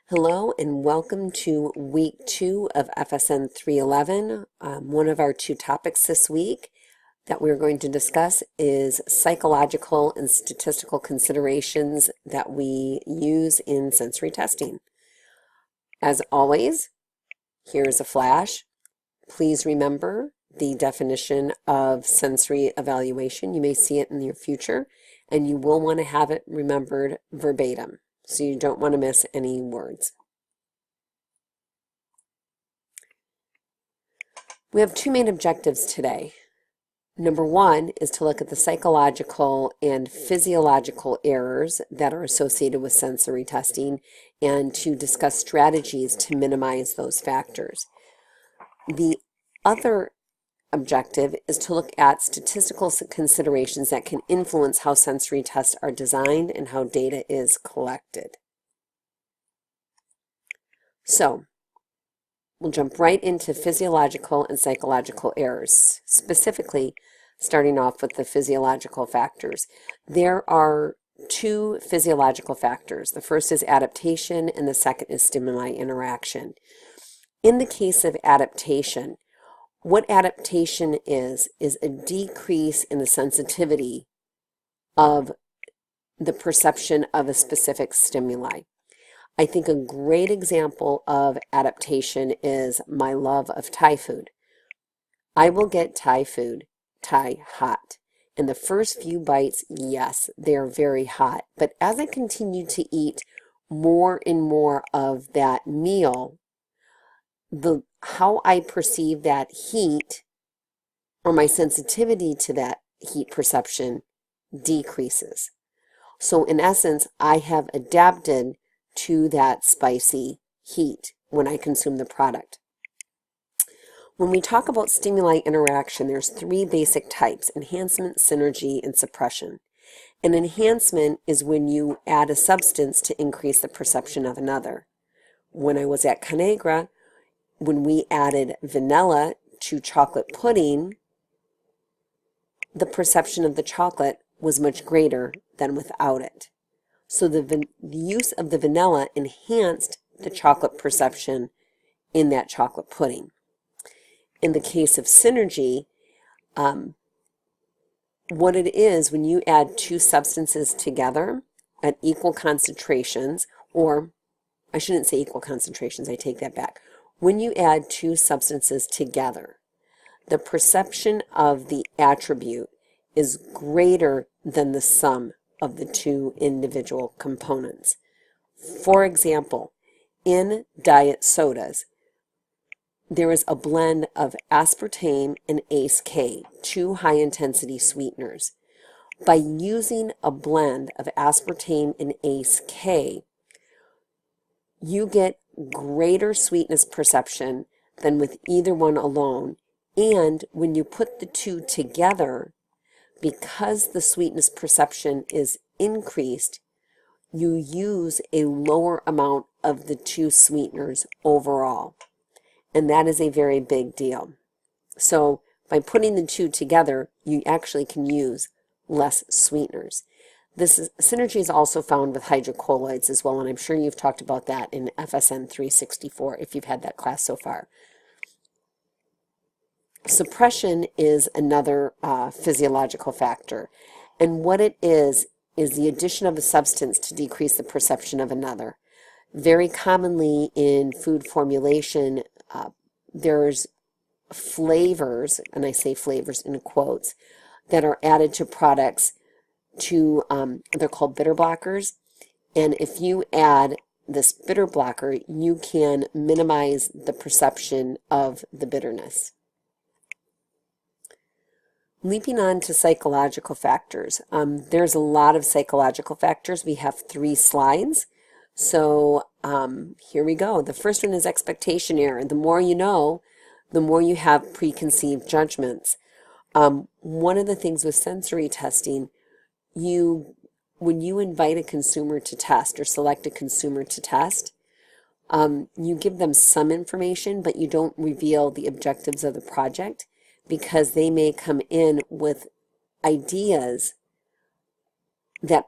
Hello and welcome to week 2 of FSN311. One of our 2 topics this week that we're going to discuss is psychological and statistical considerations that we use in sensory testing. As always, here's a flash. Please remember the definition of sensory evaluation. You may see it in your future, and you will want to have it remembered verbatim, so you don't want to miss any words. We have 2 main objectives today. Number 1 is to look at the psychological and physiological errors that are associated with sensory testing and to discuss strategies to minimize those factors. The other objective is to look at statistical considerations that can influence how sensory tests are designed and how data is collected. So, we'll jump right into physiological and psychological errors, specifically starting off with the physiological factors. There are 2 physiological factors. The first is adaptation and the second is stimuli interaction. In the case of adaptation, what adaptation is a decrease in the sensitivity of the perception of a specific stimuli. I think a great example of adaptation is my love of Thai food. I will get Thai food, Thai hot. In the first few bites, yes, they're very hot. But as I continue to eat more and more of that meal, how I perceive that heat or my sensitivity to that heat perception decreases. So in essence, I have adapted to that spicy heat when I consume the product. When we talk about stimuli interaction, there's 3 basic types: enhancement, synergy, and suppression. An enhancement is when you add a substance to increase the perception of another. When I was at Conagra, when we added vanilla to chocolate pudding, the perception of the chocolate was much greater than without it. So the use of the vanilla enhanced the chocolate perception in that chocolate pudding. In the case of synergy, what it is when you add 2 substances together at equal concentrations, or I shouldn't say equal concentrations, I take that back. When you add 2 substances together, the perception of the attribute is greater than the sum of the 2 individual components. For example, in diet sodas, there is a blend of aspartame and ACE-K, 2 high-intensity sweeteners. By using a blend of aspartame and ACE-K, you get greater sweetness perception than with either one alone. And when you put the 2 together, because the sweetness perception is increased, you use a lower amount of the 2 sweeteners overall. And that is a very big deal. So by putting the 2 together, you actually can use less sweeteners. Synergy is also found with hydrocolloids as well, and I'm sure you've talked about that in FSN 364 if you've had that class so far. Suppression is another physiological factor, and what it is the addition of a substance to decrease the perception of another. Very commonly in food formulation, there's flavors, and I say flavors in quotes, that are added to products they're called bitter blockers, and if you add this bitter blocker, you can minimize the perception of the bitterness. Leaping on to psychological factors. There's a lot of psychological factors. We have 3 slides. So here we go. The first one is expectation error. The more you know, the more you have preconceived judgments. One of the things with sensory testing, when you invite a consumer to test or select a consumer to test, you give them some information, but you don't reveal the objectives of the project, because they may come in with ideas that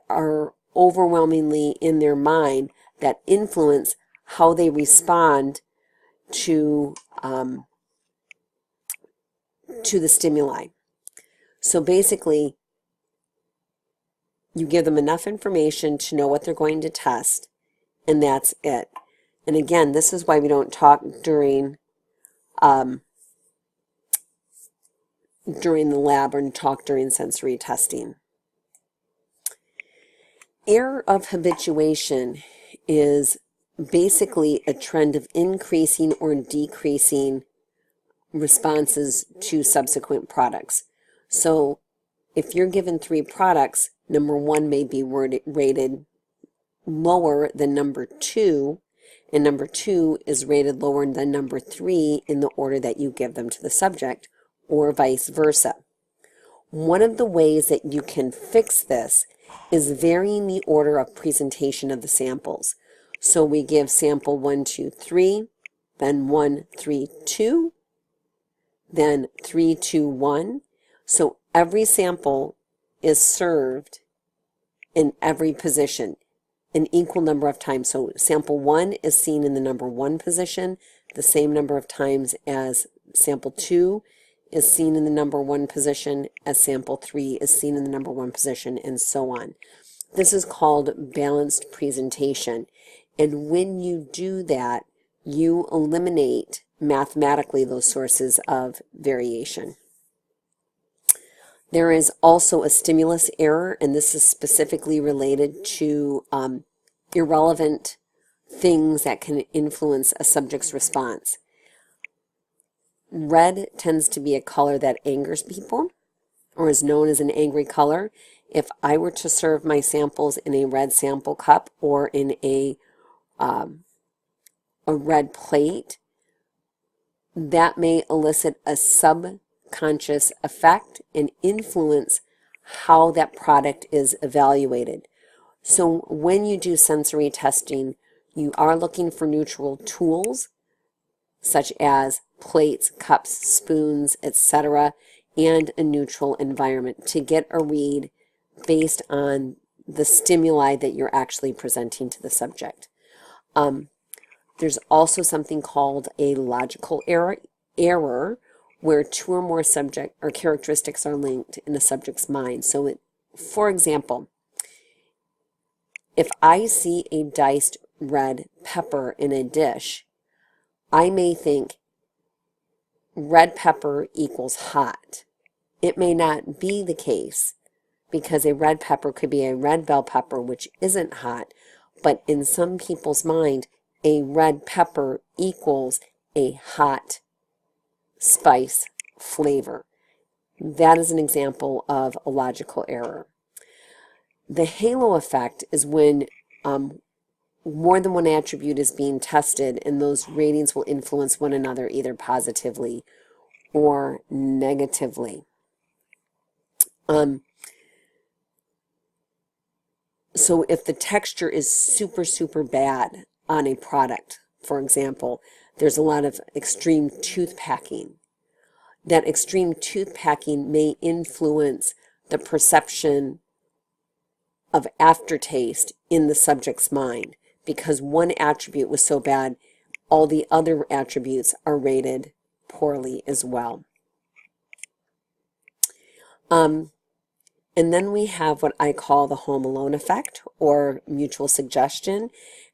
are overwhelmingly in their mind that influence how they respond to the stimuli. So basically, you give them enough information to know what they're going to test, and that's it. And again, this is why we don't talk during the lab or talk during sensory testing. Error of habituation is basically a trend of increasing or decreasing responses to subsequent products. So if you're given 3 products, number 1 may be rated lower than number 2, and number 2 is rated lower than number 3 in the order that you give them to the subject, or vice versa. One of the ways that you can fix this is varying the order of presentation of the samples. So we give sample 1, 2, 3, then 1, 3, 2, then 3, 2, 1. So every sample is served in every position an equal number of times. So sample 1 is seen in the number 1 position the same number of times as sample 2 is seen in the number 1 position, as sample 3 is seen in the number 1 position, and so on. This is called balanced presentation. And when you do that, you eliminate mathematically those sources of variation. There is also a stimulus error, and this is specifically related to irrelevant things that can influence a subject's response. Red tends to be a color that angers people, or is known as an angry color. If I were to serve my samples in a red sample cup or in a red plate, that may elicit a subconscious effect and influence how that product is evaluated. So when you do sensory testing, you are looking for neutral tools such as plates, cups, spoons, etc., and a neutral environment to get a read based on the stimuli that you're actually presenting to the subject. There's also something called a logical error where 2 or more subject or characteristics are linked in a subject's mind. So for example, if I see a diced red pepper in a dish, I may think red pepper equals hot. It may not be the case, because a red pepper could be a red bell pepper, which isn't hot, but in some people's mind, a red pepper equals a hot spice flavor. That is an example of a logical error. The halo effect is when more than one attribute is being tested, and those ratings will influence one another either positively or negatively. So if the texture is super, super bad on a product, for example, there's a lot of extreme tooth packing. That extreme tooth packing may influence the perception of aftertaste in the subject's mind, because one attribute was so bad, all the other attributes are rated poorly as well. And then we have what I call the Home Alone effect, or mutual suggestion.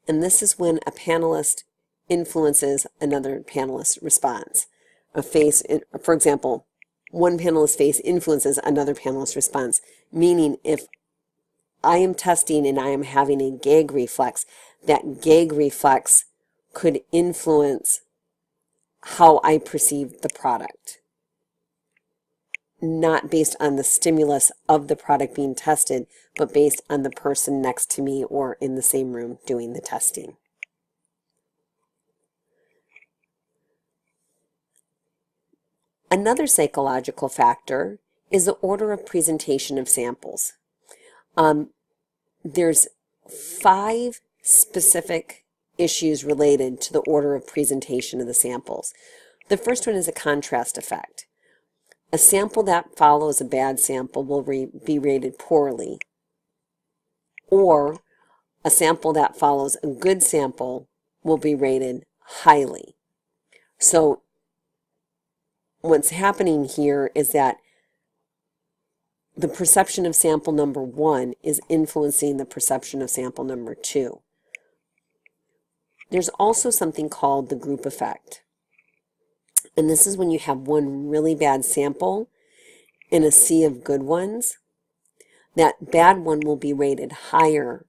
And this is when a panelist influences another panelist's response. For example, one panelist's face influences another panelist's response, meaning if I am testing and I am having a gag reflex, that gag reflex could influence how I perceive the product, not based on the stimulus of the product being tested, but based on the person next to me or in the same room doing the testing. Another psychological factor is the order of presentation of samples. There's 5 specific issues related to the order of presentation of the samples. The first one is a contrast effect. A sample that follows a bad sample will be rated poorly, or a sample that follows a good sample will be rated highly. So what's happening here is that the perception of sample number 1 is influencing the perception of sample number 2. There's also something called the group effect. And this is when you have one really bad sample in a sea of good ones. That bad one will be rated higher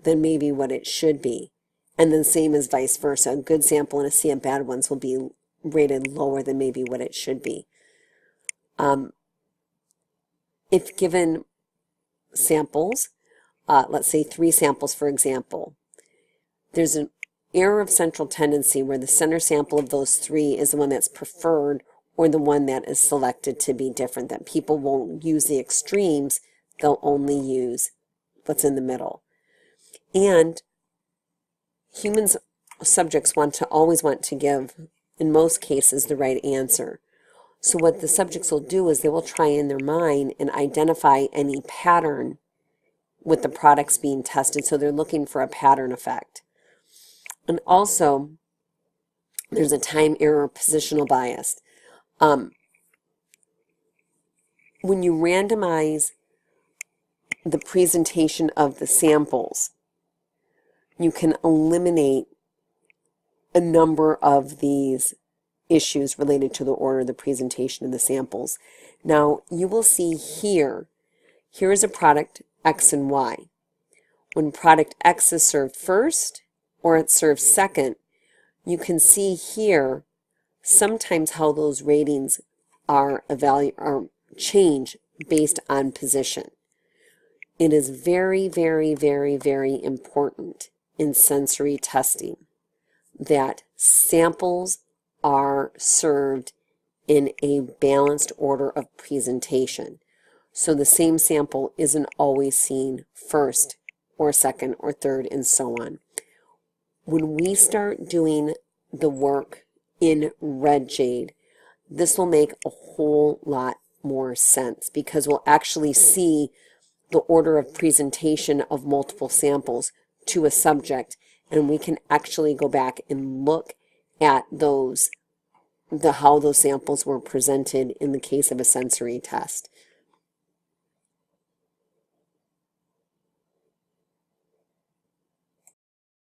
than maybe what it should be. And then same as vice versa. A good sample in a sea of bad ones will be rated lower than maybe what it should be. If given samples, let's say 3 samples for example, there's an error of central tendency where the center sample of those 3 is the one that's preferred or the one that is selected to be different, that people won't use the extremes, they'll only use what's in the middle. And humans, subjects always want to give, in most cases, the right answer. So what the subjects will do is they will try in their mind and identify any pattern with the products being tested. So they're looking for a pattern effect. And also, there's a time error positional bias. When you randomize the presentation of the samples, you can eliminate a number of these issues related to the order of the presentation of the samples. Now, you will see here is a product X and Y. When product X is served first or it's served second, you can see here sometimes how those ratings are changed based on position. It is very, very, very, very important in sensory testing that samples are served in a balanced order of presentation. So the same sample isn't always seen first or second or third and so on. When we start doing the work in Red Jade, this will make a whole lot more sense because we'll actually see the order of presentation of multiple samples to a subject, and we can actually go back and look at how those samples were presented in the case of a sensory test.